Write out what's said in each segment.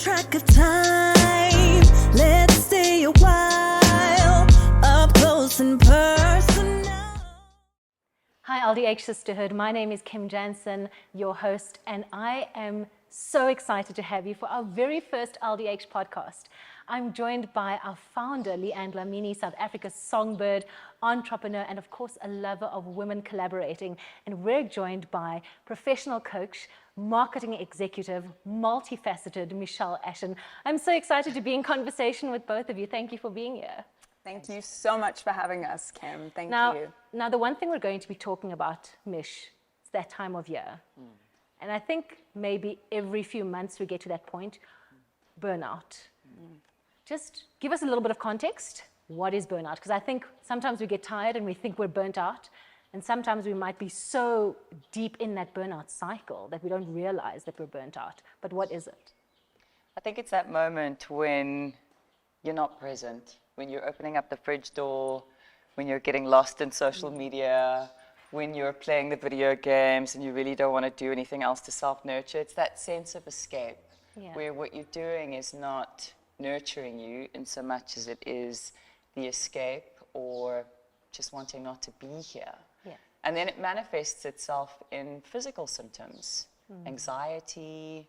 track of time. Let's stay a while, up close and personal. Hi LDH Sisterhood, my name is Kim Jansen, your host, and I am so excited to have you for our very first LDH podcast. I'm joined by our founder, LeAnne Lamini, South Africa's songbird, entrepreneur, and of course a lover of women collaborating. And we're joined by professional coach, marketing executive, multifaceted Michelle Ashen. I'm so excited to be in conversation with both of you. Thank you for being here. Thank you so much for having us, Kim. Thank you. Now, the one thing we're going to be talking about, Mish, is that time of year. And I think maybe every few months we get to that point, burnout. Just give us a little bit of context. What is burnout? Because I think sometimes we get tired and we think we're burnt out. And sometimes we might be so deep in that burnout cycle that we don't realize that we're burnt out. But what is it? I think it's that moment when you're not present, when you're opening up the fridge door, when you're getting lost in social media, when you're playing the video games and you really don't want to do anything else to self-nurture. It's that sense of escape where what you're doing is not nurturing you in so much as it is the escape or just wanting not to be here. And then it manifests itself in physical symptoms, anxiety,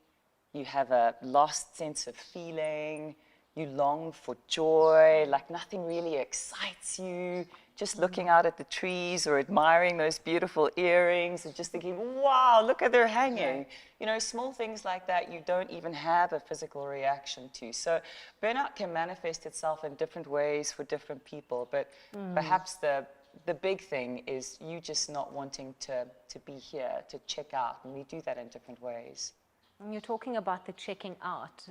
you have a lost sense of feeling, you long for joy, like nothing really excites you, just looking out at the trees or admiring those beautiful earrings and just thinking, wow, look at they're hanging. You know, small things like that you don't even have a physical reaction to. So burnout can manifest itself in different ways for different people, but perhaps the big thing is you just not wanting to be here, to check out, and we do that in different ways. And you're talking about the checking out.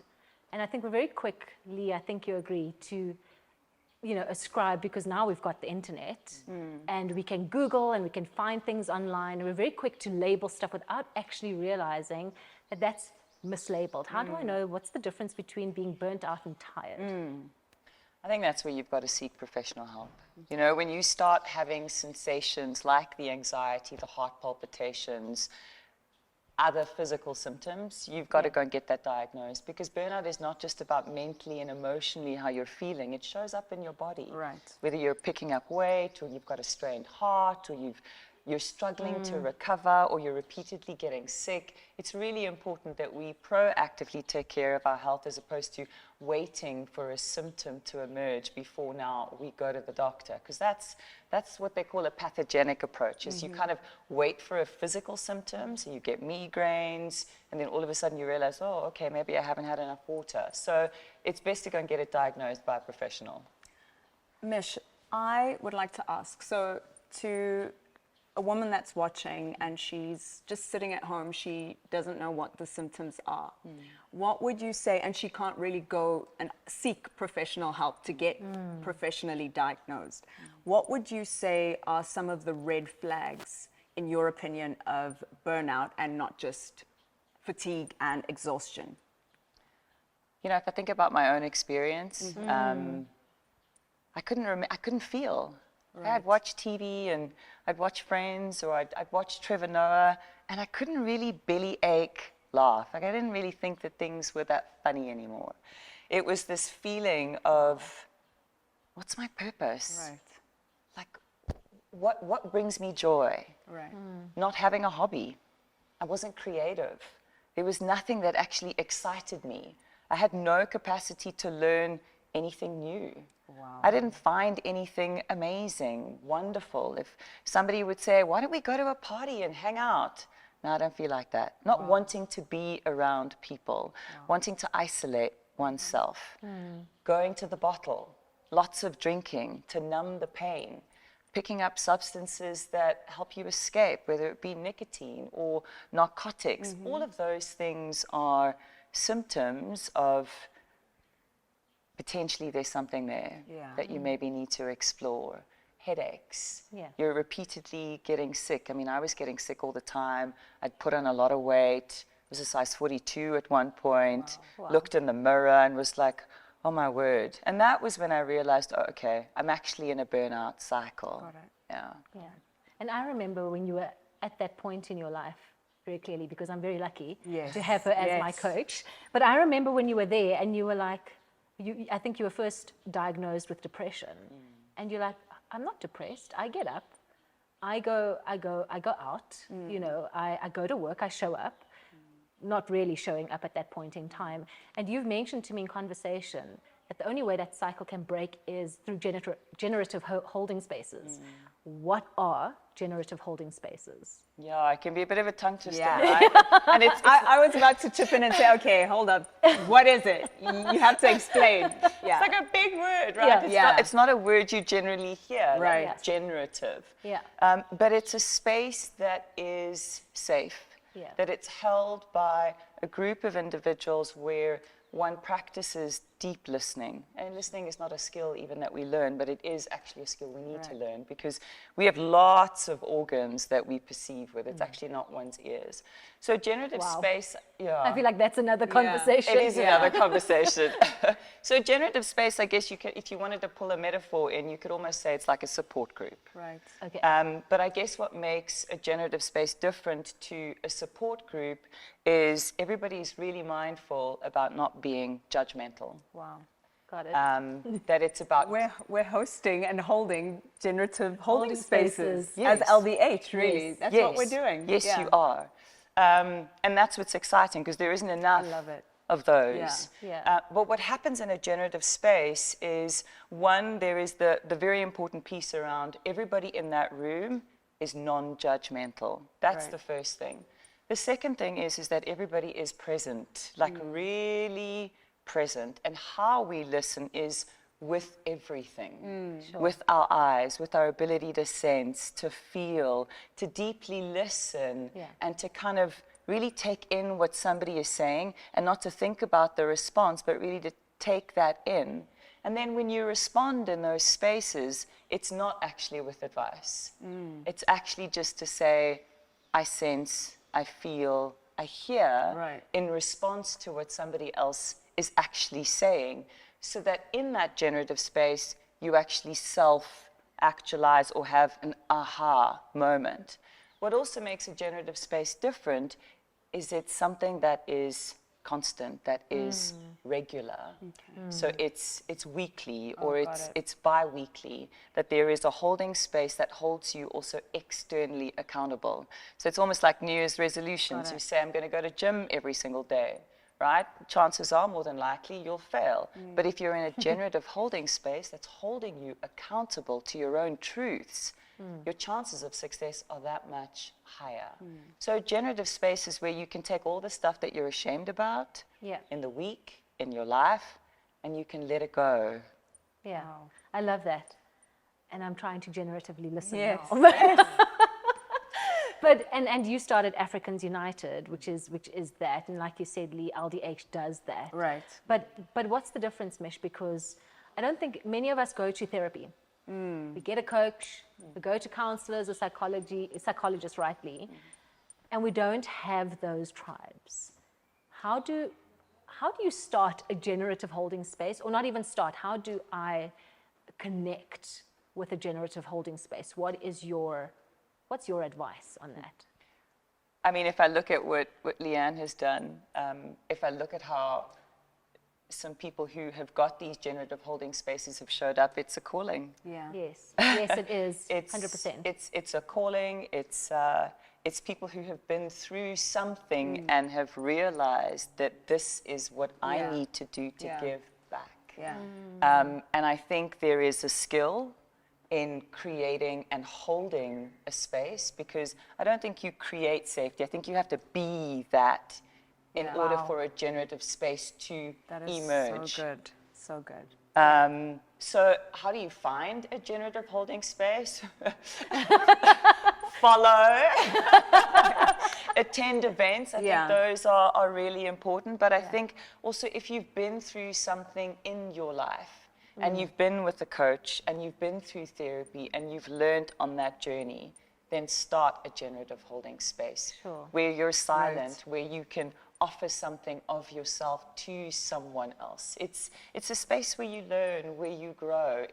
And I think we're very quick, Lee, I think you agree, to ascribe, because now we've got the internet and we can Google and we can find things online. And we're very quick to label stuff without actually realizing that that's mislabeled. How do I know what's the difference between being burnt out and tired? I think that's where you've got to seek professional help. You know, when you start having sensations like the anxiety, the heart palpitations, other physical symptoms, you've got to go and get that diagnosed, because burnout is not just about mentally and emotionally how you're feeling. It shows up in your body. Right. Whether you're picking up weight or you've got a strained heart or you're struggling to recover or you're repeatedly getting sick, it's really important that we proactively take care of our health as opposed to waiting for a symptom to emerge before now we go to the doctor, because that's what they call a pathogenic approach, is you kind of wait for a physical symptom, so you get migraines, and then all of a sudden you realize, oh, okay, maybe I haven't had enough water. So it's best to go and get it diagnosed by a professional. Mish, I would like to ask, so to a woman that's watching and she's just sitting at home, she doesn't know what the symptoms are. What would you say, and she can't really go and seek professional help to get professionally diagnosed. What would you say are some of the red flags, in your opinion, of burnout and not just fatigue and exhaustion? You know, if I think about my own experience, I couldn't feel. I'd watch TV and I'd watch Friends or I'd watch Trevor Noah, and I couldn't really bellyache laugh. Like, I didn't really think that things were that funny anymore. It was this feeling of, what's my purpose? Right. Like, what brings me joy? Right. Not having a hobby. I wasn't creative. There was nothing that actually excited me. I had no capacity to learn anything new. Wow. I didn't find anything amazing, wonderful. If somebody would say, why don't we go to a party and hang out? No, I don't feel like that. Not wanting to be around people, wanting to isolate oneself, going to the bottle, lots of drinking to numb the pain, picking up substances that help you escape, whether it be nicotine or narcotics. All of those things are symptoms of potentially there's something there that you maybe need to explore. Headaches. You're repeatedly getting sick. I mean, I was getting sick all the time. I'd put on a lot of weight. I was a size 42 at one point. Looked in the mirror and was like, oh my word. And that was when I realized, oh, okay, I'm actually in a burnout cycle. Got it. Yeah. And I remember when you were at that point in your life, very clearly because I'm very lucky Yes, to have her as my yes. coach. But I remember when you were there and you were like, I think you were first diagnosed with depression, and you're like, I'm not depressed. I get up, I go out. You know, I go to work. I show up. Not really showing up at that point in time. And you've mentioned to me in conversation that the only way that cycle can break is through generative holding spaces. What are generative holding spaces? Yeah, it can be a bit of a tongue twister, Yeah. right? And it's I was about to chip in and say, okay, hold up. What is it? You have to explain. Yeah. like a big word, right? Yeah. It's not a word you generally hear, Right. like generative. Yeah. But it's a space that is safe, that it's held by a group of individuals where one practices deep listening. And listening is not a skill even that we learn, but it is actually a skill we need to learn because we have lots of organs that we perceive with. It's actually not one's ears. So generative space, I feel like that's another conversation. it is another conversation. So generative space, I guess you could, if you wanted to pull a metaphor in, you could almost say it's like a support group. Right. Okay. But I guess what makes a generative space different to a support group is everybody is really mindful about not being judgmental. Wow. Got it. That it's about We're hosting and holding generative holding spaces spaces. as LDH, really. Yes. That's what we're doing. Yes, Yeah. you are. And that's what's exciting because there isn't enough love it. of those. Yeah. But what happens in a generative space is, one, there is the very important piece around everybody in that room is non-judgmental. That's the first thing. The second thing is that everybody is present, like really present. And how we listen is with everything, with our eyes, with our ability to sense, to feel, to deeply listen, and to kind of really take in what somebody is saying and not to think about the response, but really to take that in. And then when you respond in those spaces, it's not actually with advice. It's actually just to say, I sense, I feel, I hear in response to what somebody else is actually saying, so that in that generative space, you actually self-actualize or have an aha moment. What also makes a generative space different is it's something that is constant, that is regular. So it's weekly or it's bi-weekly, that there is a holding space that holds you also externally accountable. So it's almost like New Year's resolutions. You say, I'm going to go to gym every single day, right? Chances are more than likely you'll fail. But if you're in a generative holding space that's holding you accountable to your own truths, your chances of success are that much higher. So generative space is where you can take all the stuff that you're ashamed about in the week, in your life, and you can let it go. Yeah. I love that. And I'm trying to generatively listen Yes. now. But and you started Africans United, which is that, and like you said, Lee, LDH does that. Right. But what's the difference, Mish? Because I don't think many of us go to therapy. We get a coach, we go to counselors or psychologists, rightly, and we don't have those tribes. How do you start a generative holding space, or not even start? How do I connect with a generative holding space? What's your advice on that? I mean, if I look at what LeAnne has done, if I look at how some people who have got these generative holding spaces have showed up, it's a calling. Yeah. Yes, it is. 100%. It's a calling. It's people who have been through something and have realized that this is what I need to do to give back. Yeah. And I think there is a skill in creating and holding a space, because I don't think you create safety. I think you have to be that in order for a generative space to That is emerge. so good. So good. So how do you find a generative holding space? Follow. Attend events. I think those are really important. But I think also if you've been through something in your life and you've been with a coach and you've been through therapy and you've learned on that journey, then start a generative holding space where you're silent, where you can offer something of yourself to someone else. It's a space where you learn, where you grow.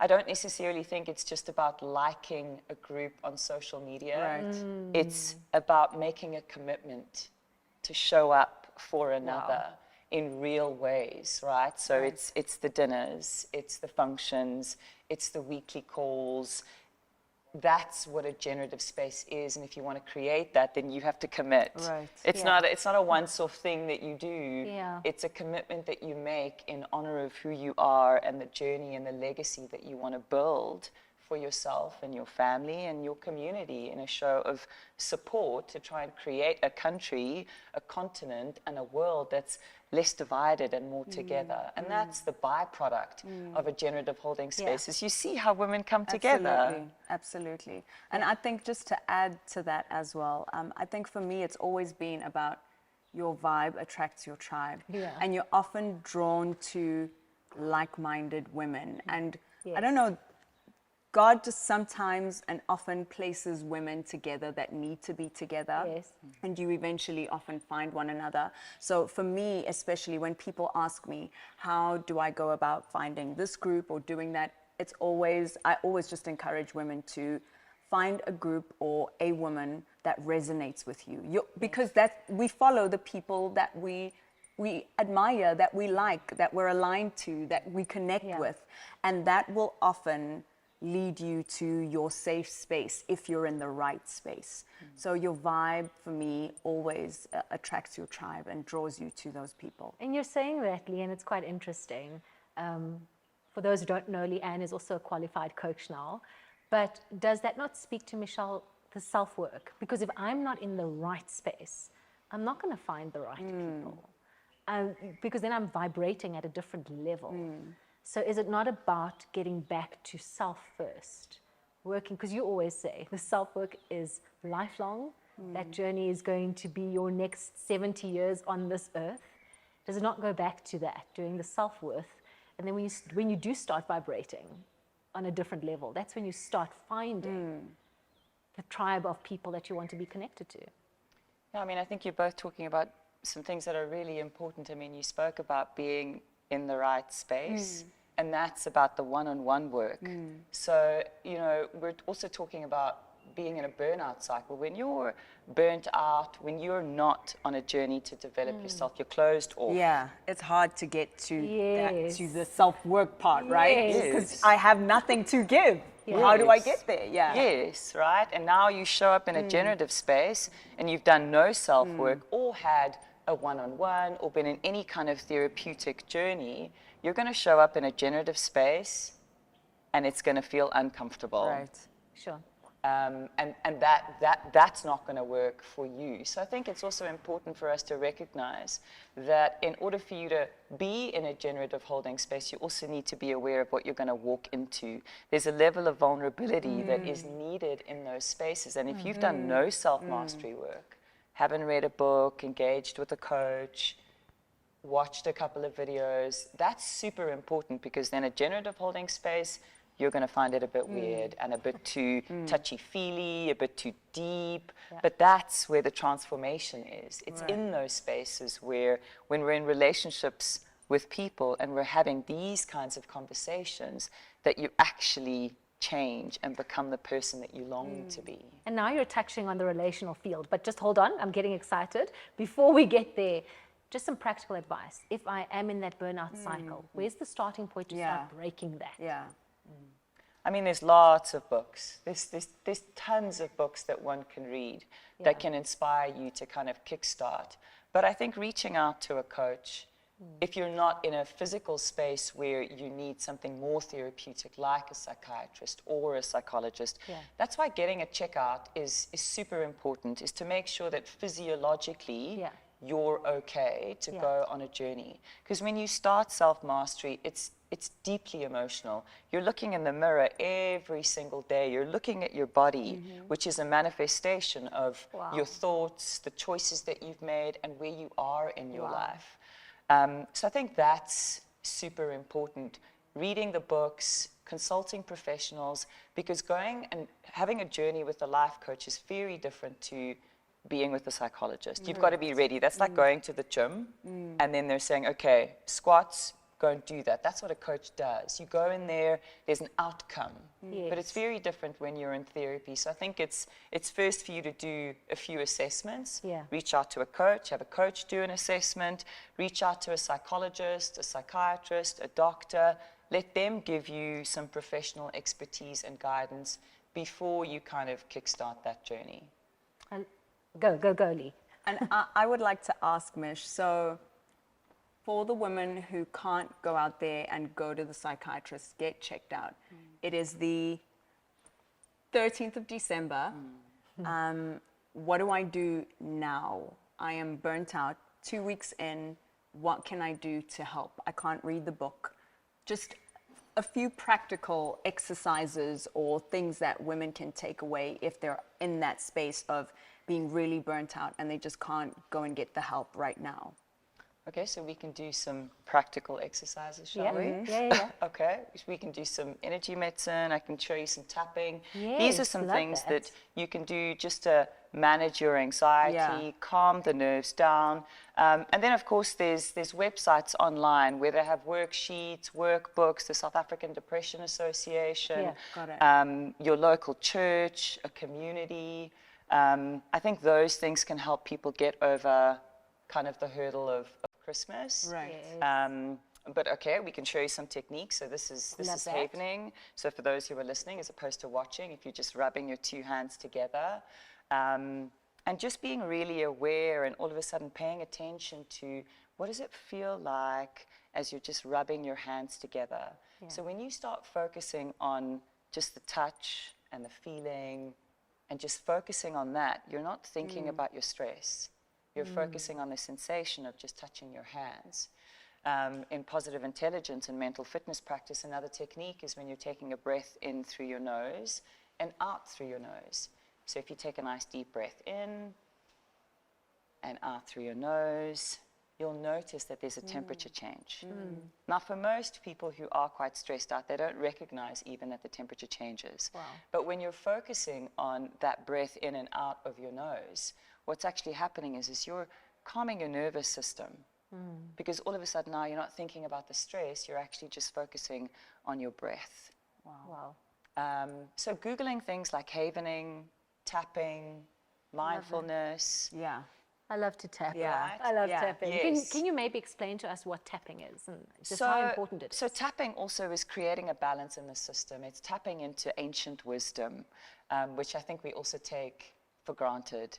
I don't necessarily think it's just about liking a group on social media. Right. It's about making a commitment to show up for another in real ways, right? So it's the dinners, it's the functions, it's the weekly calls. That's what a generative space is, and if you want to create that, then you have to commit. Right. It's not a once-off thing that you do. Yeah. It's a commitment that you make in honor of who you are and the journey and the legacy that you want to build for yourself and your family and your community, in a show of support to try and create a country, a continent, and a world that's less divided and more together. And that's the byproduct of a generative holding space, is you see how women come together. Absolutely. And I think just to add to that as well, I think for me it's always been about your vibe attracts your tribe. Yeah. And you're often drawn to like-minded women. And I Yes. don't know, God just sometimes and often places women together that need to be together. Yes. And you eventually often find one another. So for me, especially when people ask me, how do I go about finding this group or doing that? I always just encourage women to find a group or a woman that resonates with you. Because we follow the people that we admire, that we like, that we're aligned to, that we connect with. And that will often lead you to your safe space if you're in the right space. So your vibe, for me, always attracts your tribe and draws you to those people. And you're saying that, LeAnne, it's quite interesting. For those who don't know, LeAnne is also a qualified coach now. But does that not speak to, Michelle, the self-work? Because if I'm not in the right space, I'm not going to find the right people. Because then I'm vibrating at a different level. So is it not about getting back to self first? Working, because you always say the self-work is lifelong. That journey is going to be your next 70 years on this earth. Does it not go back to that, doing the self-worth? And then when you do start vibrating on a different level, that's when you start finding the tribe of people that you want to be connected to. Yeah, I mean, I think you're both talking about some things that are really important. I mean, you spoke about being in the right space, and that's about the one-on-one work. So, you know, we're also talking about being in a burnout cycle. When you're burnt out, when you're not on a journey to develop yourself, you're closed off. Yeah, it's hard to get to Yes. to the self-work part, right? Yes. Because I have nothing to give. How do I Yes. get there? Yeah. Yes, right? And now you show up in a generative space and you've done no self-work or had a one-on-one or been in any kind of therapeutic journey, you're going to show up in a generative space and it's going to feel uncomfortable. Right. Sure. And that's not going to work for you. So I think it's also important for us to recognize that in order for you to be in a generative holding space, you also need to be aware of what you're going to walk into. There's a level of vulnerability that is needed in those spaces. And if you've done no self-mastery work, haven't read a book, engaged with a coach, watched a couple of videos, that's super important, because then a generative holding space, you're going to find it a bit weird and a bit too touchy-feely, a bit too deep. But that's where the transformation is. It's in those spaces where, when we're in relationships with people and we're having these kinds of conversations, that you actually change and become the person that you long to be. And now you're touching on the relational field, but just hold on, I'm getting excited. Before we get there, just some practical advice. If I am in that burnout cycle, where's the starting point to start breaking that? Yeah. I mean, there's lots of books. There's tons of books that one can read that can inspire you to kind of kickstart. But I think reaching out to a coach, if you're not in a physical space where you need something more therapeutic, like a psychiatrist or a psychologist, that's why getting a checkout is super important, is to make sure that physiologically you're okay to go on a journey. Because when you start self-mastery, it's deeply emotional. You're looking in the mirror every single day. You're looking at your body, which is a manifestation of your thoughts, the choices that you've made, and where you are in your life. So I think that's super important. Reading the books, consulting professionals, because going and having a journey with a life coach is very different to being with a psychologist. You've got to be ready. That's like going to the gym and then they're saying, okay, squats, go and do that. That's what a coach does. You go in there, there's an outcome. But it's very different when you're in therapy. So I think it's first for you to do a few assessments, reach out to a coach, have a coach do an assessment, reach out to a psychologist, a psychiatrist, a doctor, let them give you some professional expertise and guidance before you kind of kickstart that journey. Go, Lee. And I would like to ask Mish, so for the women who can't go out there and go to the psychiatrist, get checked out, it is the 13th of December. What do I do now? I am burnt out, 2 weeks in. What can I do to help? I can't read the book. Just a few practical exercises or things that women can take away if they're in that space of being really burnt out and they just can't go and get the help right now. Okay, so we can do some practical exercises, shall we? Yeah. Okay, we can do some energy medicine. I can show you some tapping. Yes, These are some love things that. that you can do just to manage your anxiety, calm the nerves down. And then, of course, there's Mm. websites online where they have worksheets, workbooks, the South African Depression Association, Got it. your local church, a community. I think those things can help people get over kind of the hurdle of Christmas. Right. But okay, we can show you some techniques. So this is Love that. havening. So for those who are listening, as opposed to watching, if you're just rubbing your two hands together, and just being really aware and all of a sudden paying attention to what does it feel like as you're just rubbing your hands together. So when you start focusing on just the touch and the feeling and just focusing on that, you're not thinking about your stress. You're focusing on the sensation of just touching your hands. In positive intelligence and mental fitness practice, another technique is when you're taking a breath in through your nose and out through your nose. So if you take a nice deep breath in and out through your nose, you'll notice that there's a temperature change. Now, for most people who are quite stressed out, they don't recognize even that the temperature changes. But when you're focusing on that breath in and out of your nose, what's actually happening is you're calming your nervous system. Because all of a sudden now you're not thinking about the stress, you're actually just focusing on your breath. Wow. So Googling things like havening, tapping, mindfulness. Yeah. I love to tap. Yeah. I love Yeah. tapping. Yes. Can you maybe explain to us what tapping is and just how important it is? So tapping also is creating a balance in the system. It's tapping into ancient wisdom, which I think we also take for granted.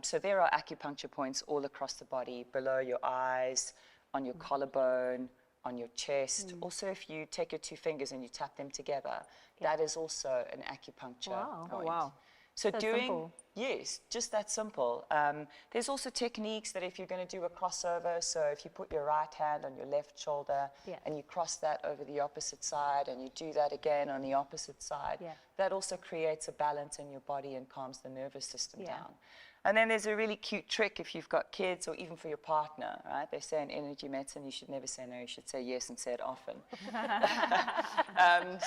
So there are acupuncture points all across the body, below your eyes, on your collarbone, on your chest. Also, if you take your two fingers and you tap them together, that is also an acupuncture point. Oh, wow. So So doing, simple. yes, just that simple. There's also techniques that if you're going to do a crossover, so if you put your right hand on your left shoulder and you cross that over the opposite side and you do that again on the opposite side, that also creates a balance in your body and calms the nervous system down. And then there's a really cute trick if you've got kids or even for your partner, right? They say in energy medicine, you should never say no, you should say yes and say it often.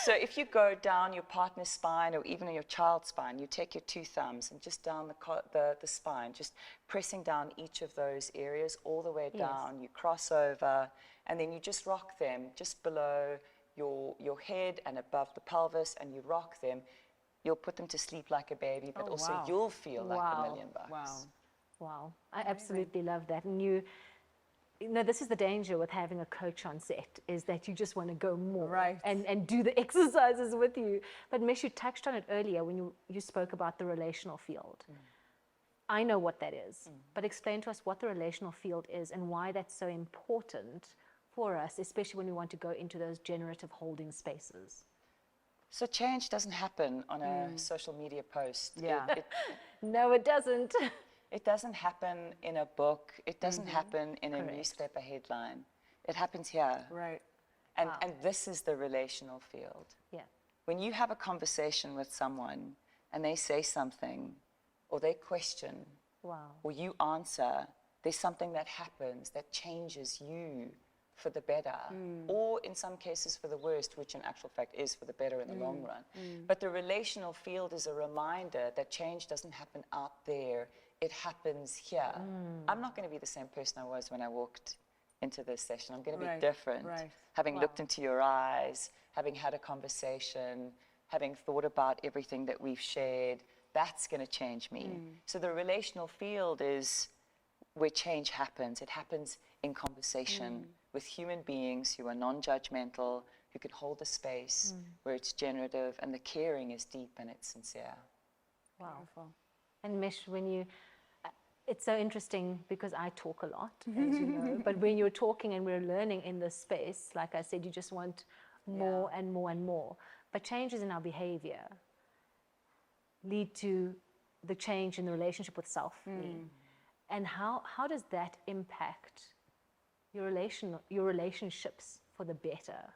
So if you go down your partner's spine or even your child's spine, you take your two thumbs and just down the spine, just pressing down each of those areas all the way down. You cross over and then you just rock them just below your head and above the pelvis and you rock them. You'll put them to sleep like a baby, but also you'll feel like $1 million. Wow. I absolutely love that. And you know, this is the danger with having a coach on set, is that you just want to go more and do the exercises with you. But Mish, you touched on it earlier when you spoke about the relational field. I know what that is, but explain to us what the relational field is and why that's so important for us, especially when we want to go into those generative holding spaces. So change doesn't happen on a social media post. No, it doesn't. It doesn't happen in a book. It doesn't happen in a newspaper headline. It happens here. Right. And this is the relational field. Yeah. When you have a conversation with someone and they say something or they question or you answer, there's something that happens that changes you for the better, or in some cases for the worst, which in actual fact is for the better in the long run. But the relational field is a reminder that change doesn't happen out there it happens here. I'm not going to be the same person I was when I walked into this session. I'm going to be different. Having looked into your eyes, having had a conversation, having thought about everything that we've shared, that's going to change me. So the relational field is where change happens. It happens in conversation with human beings who are non-judgmental, who can hold the space, where it's generative and the caring is deep and it's sincere. Wow. And Mish, when you, it's so interesting because I talk a lot, as you know, but when you're talking and we're learning in this space, like I said, you just want more and more and more. But changes in our behavior lead to the change in the relationship with self, me. And how does that impact your relationships for the better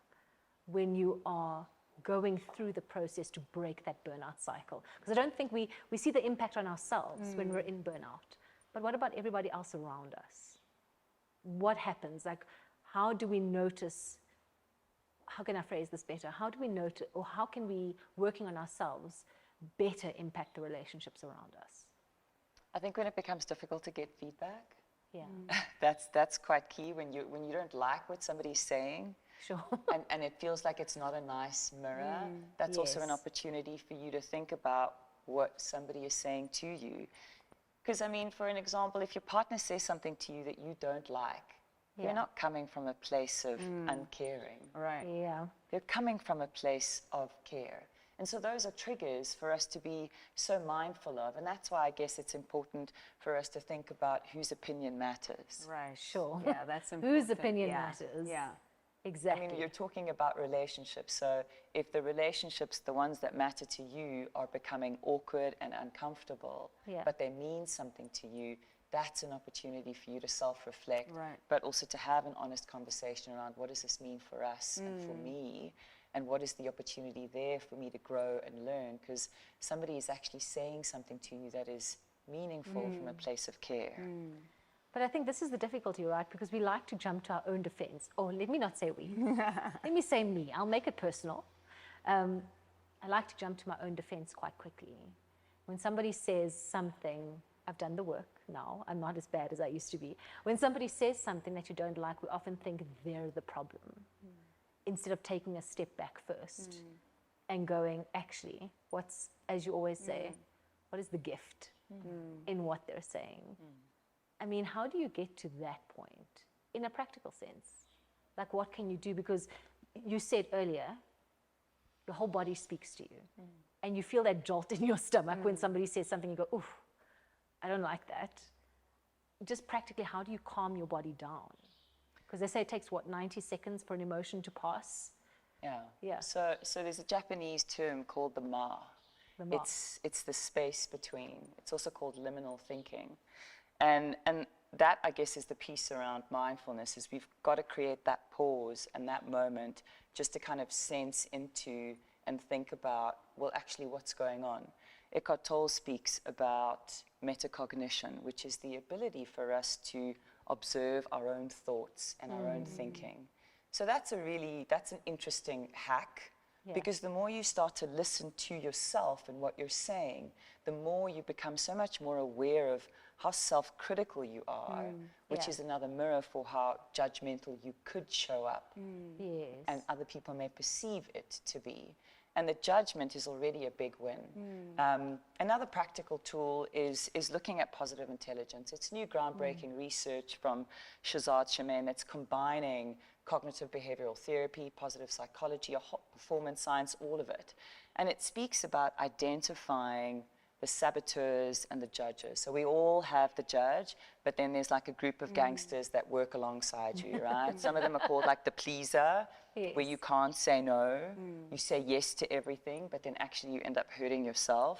when you are going through the process to break that burnout cycle? Because I don't think we see the impact on ourselves when we're in burnout. But what about everybody else around us? What happens? Like, how do we notice, how can I phrase this better? How do we notice, or how can we, working on ourselves, better impact the relationships around us? I think when it becomes difficult to get feedback, Yeah. that's quite key. When you don't like what somebody's saying, Sure. and it feels like it's not a nice mirror, that's also an Yes. opportunity for you to think about what somebody is saying to you. Because, I mean, for an example, if your partner says something to you that you don't like, Yeah. you're not coming from a place of uncaring. Yeah. They're coming from a place of care. And so those are triggers for us to be so mindful of. And that's why I guess it's important for us to think about whose opinion matters. Sure. Yeah, that's important. Whose opinion matters. Yeah. Exactly. I mean, you're talking about relationships. So if the relationships, the ones that matter to you, are becoming awkward and uncomfortable, but they mean something to you, that's an opportunity for you to self-reflect, but also to have an honest conversation around what does this mean for us and for me, and what is the opportunity there for me to grow and learn, because somebody is actually saying something to you that is meaningful from a place of care. But I think this is the difficulty, right? Because we like to jump to our own defense. Or let me not say we. Let me say me. I'll make it personal. I like to jump to my own defense quite quickly. When somebody says something, I've done the work now. I'm not as bad as I used to be. When somebody says something that you don't like, we often think they're the problem. Instead of taking a step back first and going, actually, what's, as you always say, what is the gift in what they're saying? I mean, how do you get to that point in a practical sense? Like, what can you do? Because you said earlier, your whole body speaks to you. And you feel that jolt in your stomach when somebody says something, you go, oof, I don't like that. Just practically, how do you calm your body down? Because they say it takes, what, 90 seconds for an emotion to pass? Yeah. So there's a Japanese term called the ma. It's the space between. It's also called liminal thinking. And that, I guess, is the piece around mindfulness, is we've got to create that pause and that moment just to kind of sense into and think about, well, actually, what's going on? Eckhart Tolle speaks about metacognition, which is the ability for us to observe our own thoughts and our own thinking. So that's an interesting hack, because the more you start to listen to yourself and what you're saying, the more you become so much more aware of how self-critical you are, which is another mirror for how judgmental you could show up, and other people may perceive it to be. And the judgment is already a big win. Another practical tool is looking at positive intelligence. It's new groundbreaking research from Shazad Shaman that's combining cognitive behavioral therapy, positive psychology, performance science, all of it. And it speaks about identifying the saboteurs and the judges. So we all have the judge, but then there's like a group of gangsters that work alongside you, right? Some of them are called like the pleaser, where you can't say no. You say yes to everything, but then actually you end up hurting yourself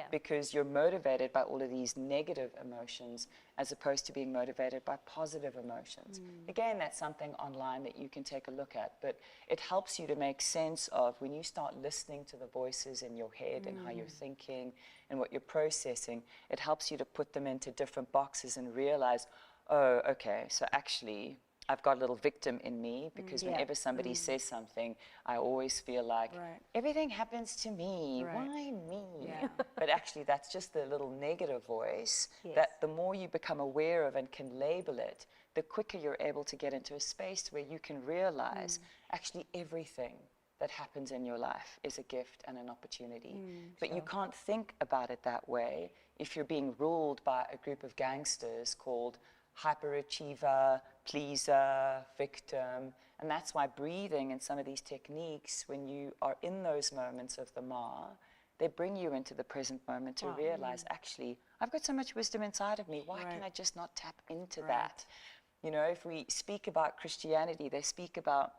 because you're motivated by all of these negative emotions as opposed to being motivated by positive emotions. Again, that's something online that you can take a look at, but it helps you to make sense of when you start listening to the voices in your head and how you're thinking and what you're processing, it helps you to put them into different boxes and realize, oh, okay, so actually I've got a little victim in me because whenever somebody says something, I always feel like everything happens to me. Why me? Yeah. But actually, that's just the little negative voice that the more you become aware of and can label it, the quicker you're able to get into a space where you can realize actually everything that happens in your life is a gift and an opportunity. But you can't think about it that way if you're being ruled by a group of gangsters called hyperachiever, pleaser, victim. And that's why breathing and some of these techniques, when you are in those moments of the Ma, they bring you into the present moment to realize, actually, I've got so much wisdom inside of me. Why can I just not tap into that? You know, if we speak about Christianity, they speak about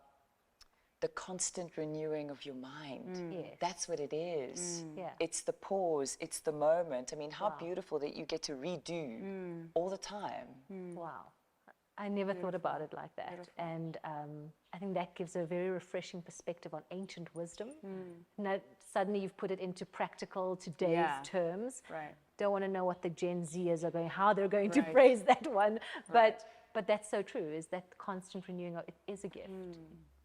the constant renewing of your mind. Yes. That's what it is. Yeah. It's the pause, it's the moment. I mean, how beautiful that you get to redo all the time. Wow. I never thought about it like that. And I think that gives a very refreshing perspective on ancient wisdom. Now, suddenly you've put it into practical today's terms. Right. Don't want to know what the Gen Zers are going, how they're going to phrase that one. But that's so true, is that constant renewing of it is a gift.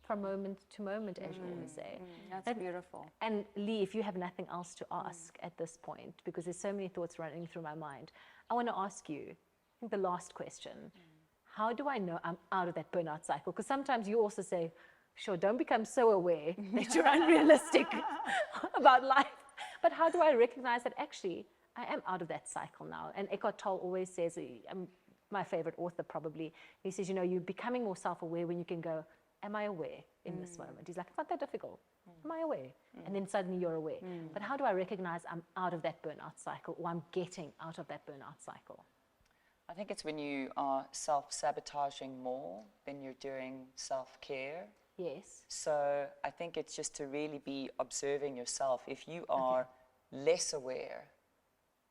From moment to moment, as you always say. That's beautiful. And Lee, if you have nothing else to ask at this point, because there's so many thoughts running through my mind, I want to ask you, I think the last question, how do I know I'm out of that burnout cycle? Because sometimes you also say, sure, don't become so aware that you're unrealistic about life. But how do I recognize that actually I am out of that cycle now? And Eckhart Tolle always says, my favorite author probably, he says, you know, you're becoming more self-aware when you can go, am I aware in this moment? He's like, it's not that difficult. Am I aware? And then suddenly you're aware. But how do I recognize I'm out of that burnout cycle, or I'm getting out of that burnout cycle? I think it's when you are self-sabotaging more than you're doing self-care. Yes. So I think it's just to really be observing yourself. If you are less aware,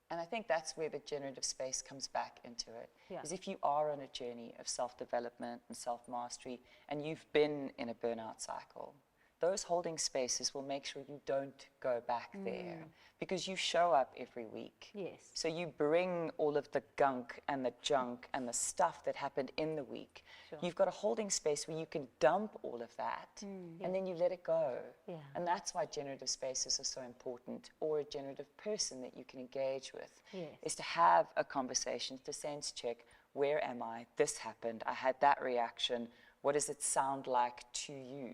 and I think that's where the generative space comes back into it, is if you are on a journey of self-development and self-mastery, and you've been in a burnout cycle, those holding spaces will make sure you don't go back there, because you show up every week. Yes. So you bring all of the gunk and the junk and the stuff that happened in the week. You've got a holding space where you can dump all of that, and then you let it go. Yeah. And that's why generative spaces are so important, or a generative person that you can engage with, is to have a conversation, to sense check, where am I? This happened. I had that reaction. What does it sound like to you?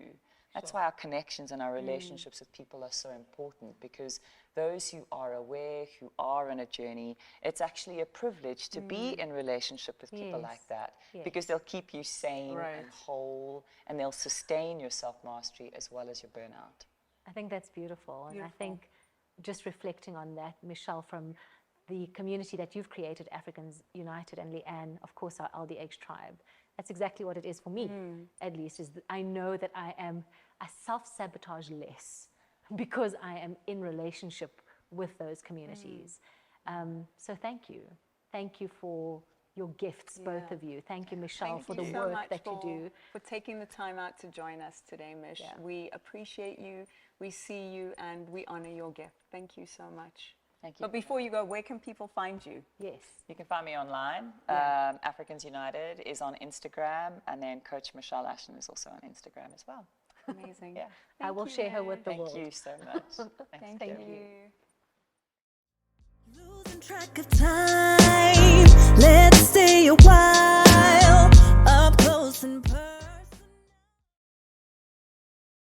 That's why our connections and our relationships with people are so important, because those who are aware, who are on a journey, it's actually a privilege to be in relationship with people like that, because they'll keep you sane and whole, and they'll sustain your self-mastery as well as your burnout. I think that's beautiful. And I think just reflecting on that, Michelle, from the community that you've created, Africans United and LeAnne, of course, our LDH tribe, that's exactly what it is for me, at least, is that I know that I self-sabotage less because I am in relationship with those communities. So thank you. Thank you for your gifts, both of you. Thank you, Michelle, for the work that you do. For taking the time out to join us today, Mish. We appreciate you, we see you, and we honor your gift. Thank you so much. Thank you. But before you go, where can people find you? Yes. You can find me online. Africans United is on Instagram, and then Coach Michelle Ashen is also on Instagram as well. Amazing. I will share her with the world. Thank you so much. Thank you. Losing track of time.